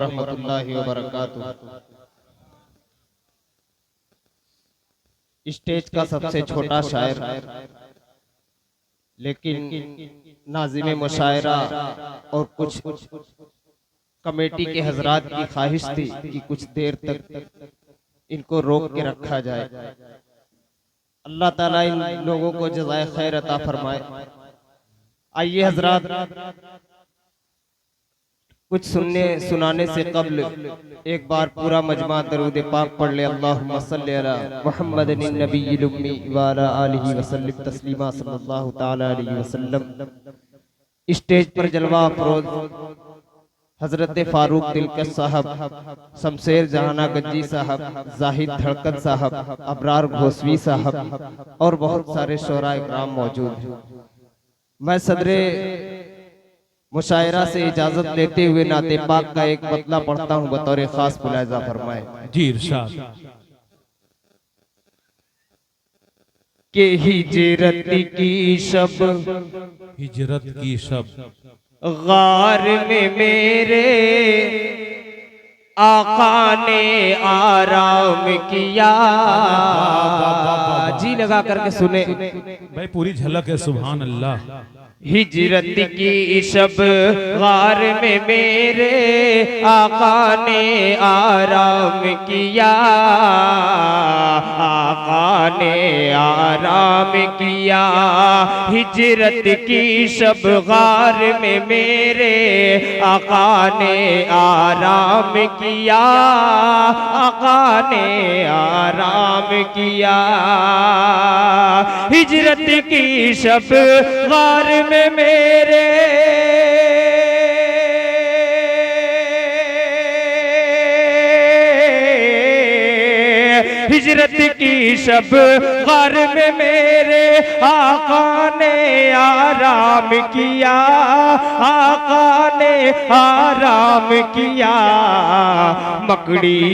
रहमतुल्लाहि व बरकातुहू। स्टेज का सबसे छोटा शायर लेकिन नाज़िम मुशायरा और कुछ कमेटी के हजरात की ख्वाहिश थी कि कुछ देर तक इनको रोक के रखा जाए। अल्लाह ताला इन लोगों को जज़ाए खैर अता फरमाए। आइए हजरात, कुछ सुनाने से कब्ल एक बार पूरा मजमा दरूद पाक पढ़ ले। अल्लाहुम्मा सल्ली अला मुहम्मदिन नबिय्यिल उम्मी व अला आलिहि वसल्लम तस्लीमा सल्लल्लाहु तआला अलैहि वसल्लम। स्टेज पर जलवा अफरोज हजरत फारूक दिलकश साहब, शमशेर जहाना गज्जी साहब, जाहिद धड़कन साहब, अबरार घोसवी साहब और बहुत सारे शोराए इकराम मौजूद हैं। मैं सदरे मुशायरा से इजाजत लेते हुए नाते पाक का एक बतला पढ़ता हूँ, बतौर खास मुलाहिजा फरमाए। जी इरशाद। के हिजरत की शब, हिजरत की शब, गार में मेरे आका ने आराम किया। जी लगा करके सुने भाई, पूरी झलक है। सुभान अल्लाह। हिजरत की शब, गार में मेरे आका ने आराम किया। आका ने आराम किया। हिजरत की शब, गार में मेरे आका ने आराम किया। आका ने आराम किया। हिजरत की शब, गार में मेरे हिजरत की शब, गार में मेरे आका ने आराम किया। आका ने आराम किया। मकड़ी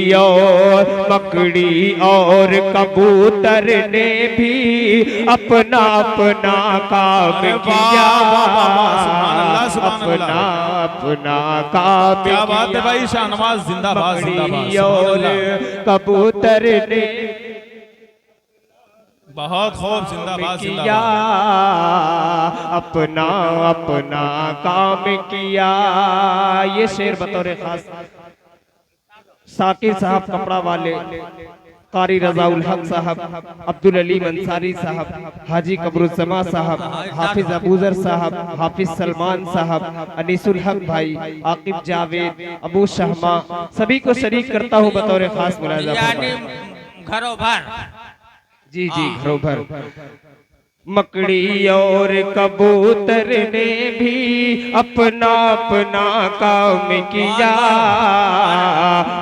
और कबूतर ने भी अपना अपना काम किया। अपना अपना काम। क्या बात है भाई, शाहनवाज जिंदाबाद जिंदाबाद। और कबूतर ने बहुत खूब, जिंदाबाद किया। जिंदाबाद। अपना अपना काम किया। ये शेर बतौर खास साकिर साहब कपड़ा वाले, कारी रजाउल हक साहब, अब्दुल अलीम अंसारी साहब, हाजी कबरुज़्ज़मा साहब, हाफिज अबूजर साहब, हाफिज सलमान साहब, अनीसुल हक भाई, आकिब जावेद, अबू शहमा, सभी को शरीक करता हूँ बतौर खास मुलाहिजा। घरों भर। जी जी, घरों भर। मकड़ी और कबूतर ने भी अपना अपना काम किया।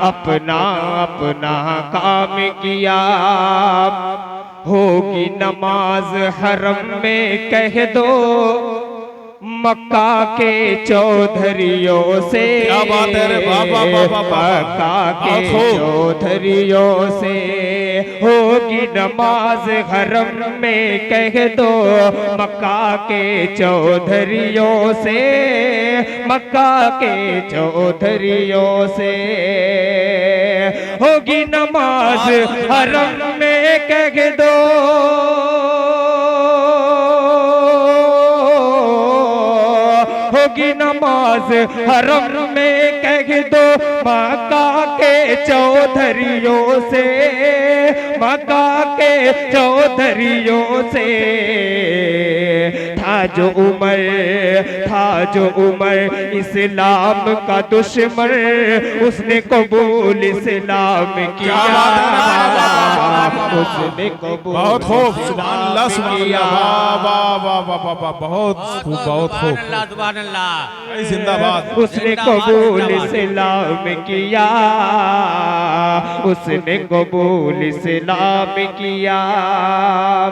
अपना अपना काम किया। होगी नमाज हरम में कह दो मक्का के चौधरियों से। क्या बात है रे बाबा बाबा। मक्का के चौधरियों से होगी नमाज हरम में कह दो मक्का के चौधरियों से। मक्का के चौधरियों से होगी नमाज हरम में कह दो। होगी नमाज हरम में कह दो मक्का के चौधरियों से। मक्का के चौधरियों से था जो उमर इस्लाम का दुश्मन, उसने कबूल इस्लाम किया। उसने कबूल बहुत खूब, सुभान अल्लाह सुभान अल्लाह। वाह वाह वाह वाह वाह, बहुत खूब बहुत खूब। सुभान अल्लाह। जिंदाबाद। उसने कबूल इस्लाम किया। उसने कबूल इस्लाम किया।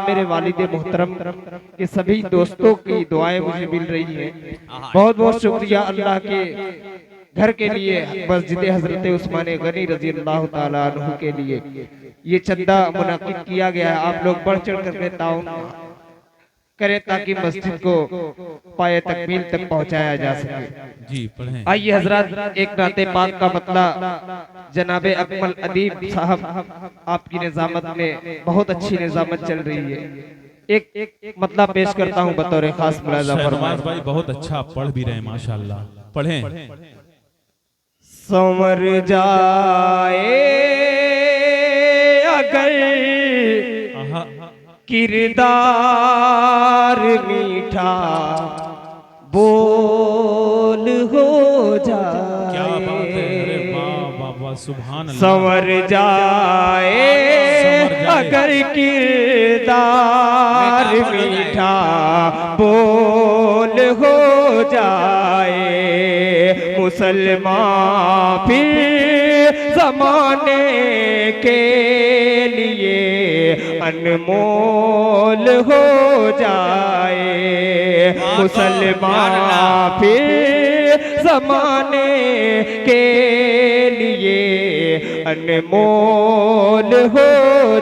मेरे वालिद मोहतरम के सभी दोस्तों की दुआएं मुझे मिल रही हैं। बहुत बहुत शुक्रिया अल्लाह के घर के लिए, मस्जिद हजरत उस्मान गनी रजी अल्लाह ताला अन्हु के लिए ये चंदा मुनाकिद किया गया है। आप लोग बढ़ चढ़ करके ताउन करें ताकि मस्जिद को पाए तकमील तक पहुंचाया जा सके। जी पढ़ें। आइए हजरत, एक नाते पाक का मतला जनाबे अकमल अदीब साहब आपकी निजामत में बहुत अच्छी निजामत चल रही है, एक मतला पेश करता हूँ बतौर खास मुलाजा शहनवाज फरमाएं। भाई बहुत अच्छा पढ़ भी रहे हैं माशाल्लाह, पढ़ें। संवर जाए अगर आहा, किरदार मीठा बोल हो जाए, क्या बात है, अरे वाह वाह वाह, सुभान अल्लाह। संवर जाए अगर किरदार मीठा बोल हो जाए, मुसलमान फिर जमाने के लिए अनमोल हो जाए, मुसलमान फिर जमाने के लिए अनमोल हो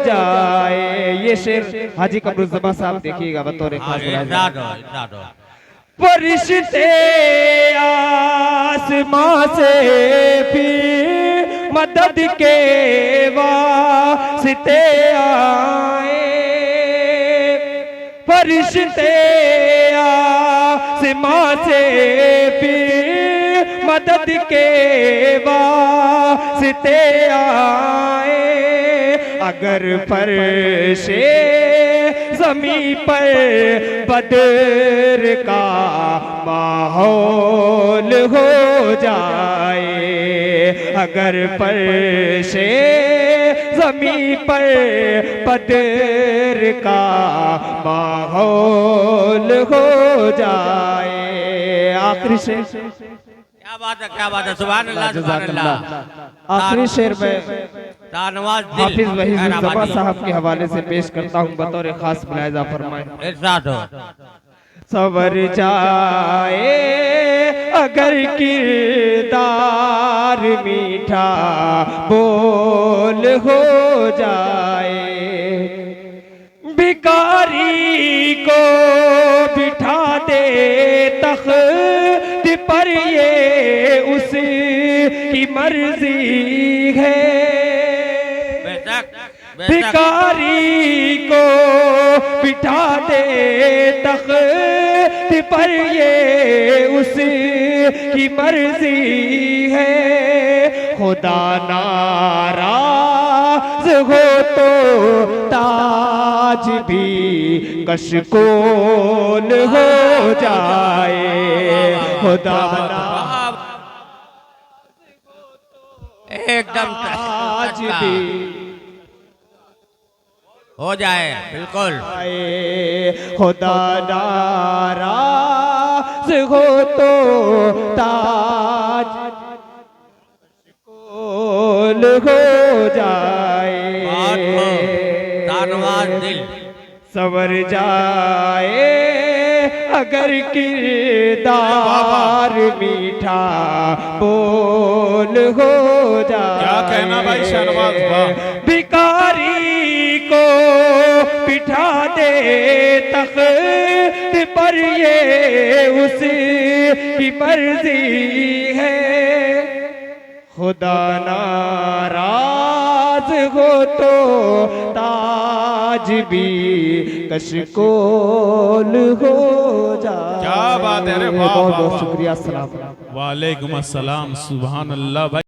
जाए। ये शेर हाजी कमरुज़्ज़मा साहब देखिएगा बतौर खास मुलाजा। इरशाद हो, इरशाद हो। फरिश्ते आसमां से फिर मदद के वास्ते आए, फरिश्ते आसमां से फिर मदद के वास्ते आए, अगर फर्शे ज़मीं पर बदर का माहौल हो जाए, अगर फर्शे ज़मीं पर बदर का माहौल हो जाए। आखिरी शेर, क्या बात है, क्या बात है, सुभान अल्लाह, सुभान अल्लाह। आखिरी शेर में तानवाज दिल हाफिज वहीदुज़्ज़मा खैराबादी। साहब के हवाले से पेश करता हूँ बतौर खास मुलाहिज़ा फरमाएं। इरशाद हो। सवर जाए अगर किरदार मीठा बोल हो जाए, भिखारी को बिठा दे तख्त पर ये उसकी मर्जी है, बेशक, बेशक। भिखारी को बिठा दे तख्त पर ये उसकी मर्जी है, खुदा नाराज हो तो ताज भी कशकोल हो जाए, खुदा एकदम ताज भी हो जाए, बिल्कुल। खुदा नाराज हो तो ताज कोल हो जाए, तानवाज दिल। सवर जाए अगर किरदार मीठा बोल हो जाए। क्या कहना भाई शहनवाज, वाह। भिखारी को बिठा दे तख्त पर ये उसकी मर्जी है, खुदा नाराज हो तो ताज भी कशकोल हो जाए। क्या बात है, अरे वाह, बहुत वाह, बहुत वाह। शुक्रिया, अस्सलाम। वालेकुम अस्सलाम, सुभान अल्लाह भाई।